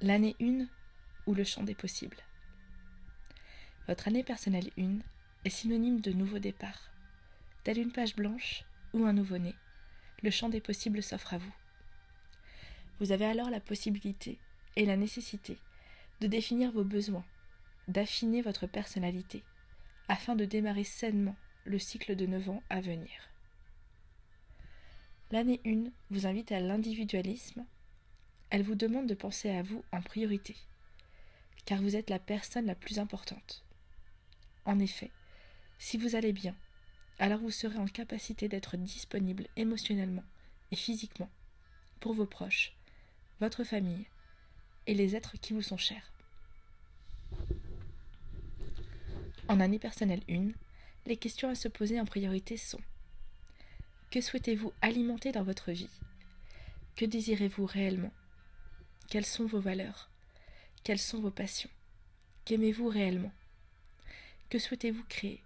L'année 1 ou le champ des possibles. Votre année personnelle 1 est synonyme de nouveau départ. Telle une page blanche ou un nouveau-né, le champ des possibles s'offre à vous. Vous avez alors la possibilité et la nécessité de définir vos besoins, d'affiner votre personnalité, afin de démarrer sainement le cycle de 9 ans à venir. L'année 1 vous invite à l'individualisme. Elle vous demande de penser à vous en priorité, car vous êtes la personne la plus importante. En effet, si vous allez bien, alors vous serez en capacité d'être disponible émotionnellement et physiquement pour vos proches, votre famille et les êtres qui vous sont chers. En année personnelle 1, les questions à se poser en priorité sont: que souhaitez-vous alimenter dans votre vie? Que désirez-vous réellement? Quelles sont vos valeurs? Quelles sont vos passions? Qu'aimez-vous réellement? Que souhaitez-vous créer?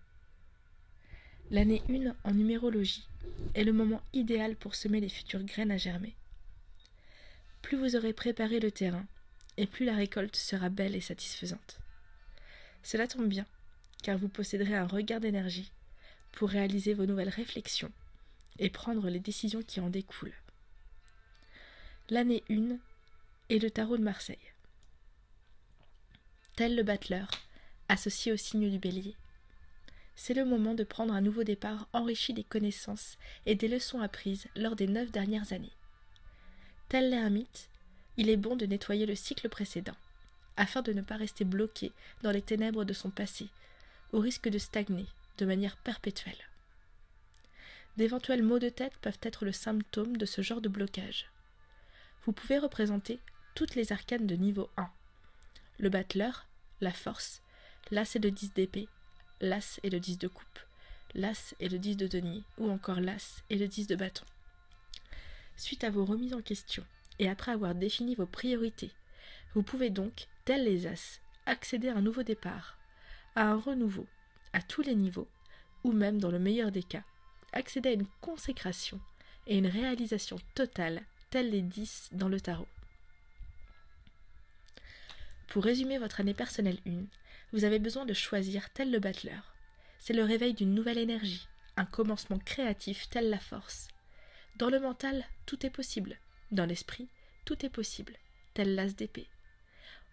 L'année 1 en numérologie est le moment idéal pour semer les futures graines à germer. Plus vous aurez préparé le terrain, et plus la récolte sera belle et satisfaisante. Cela tombe bien, car vous posséderez un regain d'énergie pour réaliser vos nouvelles réflexions et prendre les décisions qui en découlent. L'année 1 est le tarot de Marseille. Tel le battleur, associé au signe du bélier. C'est le moment de prendre un nouveau départ enrichi des connaissances et des leçons apprises lors des 9 dernières années. Tel l'ermite, il est bon de nettoyer le cycle précédent, afin de ne pas rester bloqué dans les ténèbres de son passé, au risque de stagner de manière perpétuelle. D'éventuels maux de tête peuvent être le symptôme de ce genre de blocage. Vous pouvez représenter toutes les arcanes de niveau 1. Le battleur, la force, l'as et le 10 d'épée, l'as et le 10 de coupe, l'as et le 10 de denier, ou encore l'as et le 10 de bâton. Suite à vos remises en question, et après avoir défini vos priorités, vous pouvez donc, tels les as, accéder à un nouveau départ, à un renouveau, à tous les niveaux, ou même, dans le meilleur des cas, accéder à une consécration et une réalisation totale, tels les 10 dans le tarot. Pour résumer votre année personnelle 1, vous avez besoin de choisir tel le battleur. C'est le réveil d'une nouvelle énergie, un commencement créatif tel la force. Dans le mental, tout est possible. Dans l'esprit, tout est possible, tel l'as d'épée.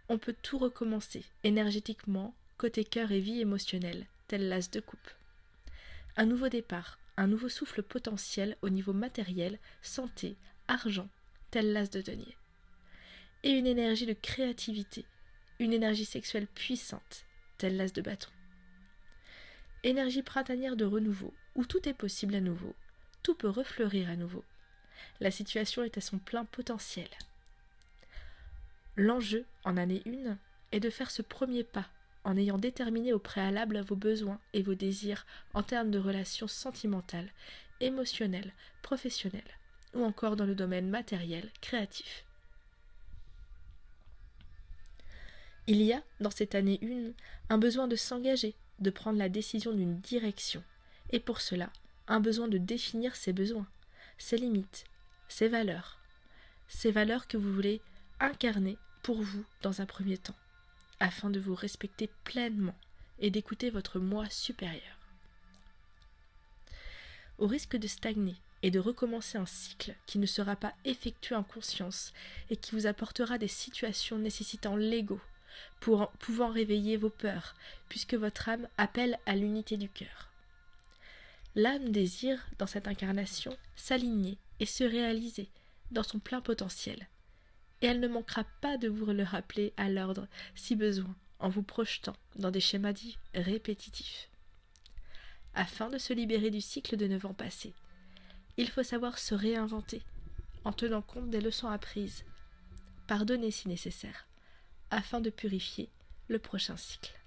On peut tout recommencer, énergétiquement, côté cœur et vie émotionnelle, tel l'as de coupe. Un nouveau départ, un nouveau souffle potentiel au niveau matériel, santé, argent, tel l'as de denier. Et une énergie de créativité, une énergie sexuelle puissante, tel l'as de bâton. Énergie printanière de renouveau, où tout est possible à nouveau, tout peut refleurir à nouveau. La situation est à son plein potentiel. L'enjeu, en année 1, est de faire ce premier pas, en ayant déterminé au préalable vos besoins et vos désirs en termes de relations sentimentales, émotionnelles, professionnelles, ou encore dans le domaine matériel, créatif. Il y a, dans cette année 1, un besoin de s'engager, de prendre la décision d'une direction, et pour cela, un besoin de définir ses besoins, ses limites, ses valeurs que vous voulez incarner pour vous dans un premier temps, afin de vous respecter pleinement et d'écouter votre moi supérieur. Au risque de stagner et de recommencer un cycle qui ne sera pas effectué en conscience et qui vous apportera des situations nécessitant l'ego, pouvant réveiller vos peurs, puisque votre âme appelle à l'unité du cœur. L'âme désire, dans cette incarnation, s'aligner et se réaliser dans son plein potentiel. Et elle ne manquera pas de vous le rappeler à l'ordre, si besoin, en vous projetant dans des schémas dits répétitifs. Afin de se libérer du cycle de 9 ans passés, il faut savoir se réinventer, en tenant compte des leçons apprises, pardonner si nécessaire, afin de purifier le prochain cycle.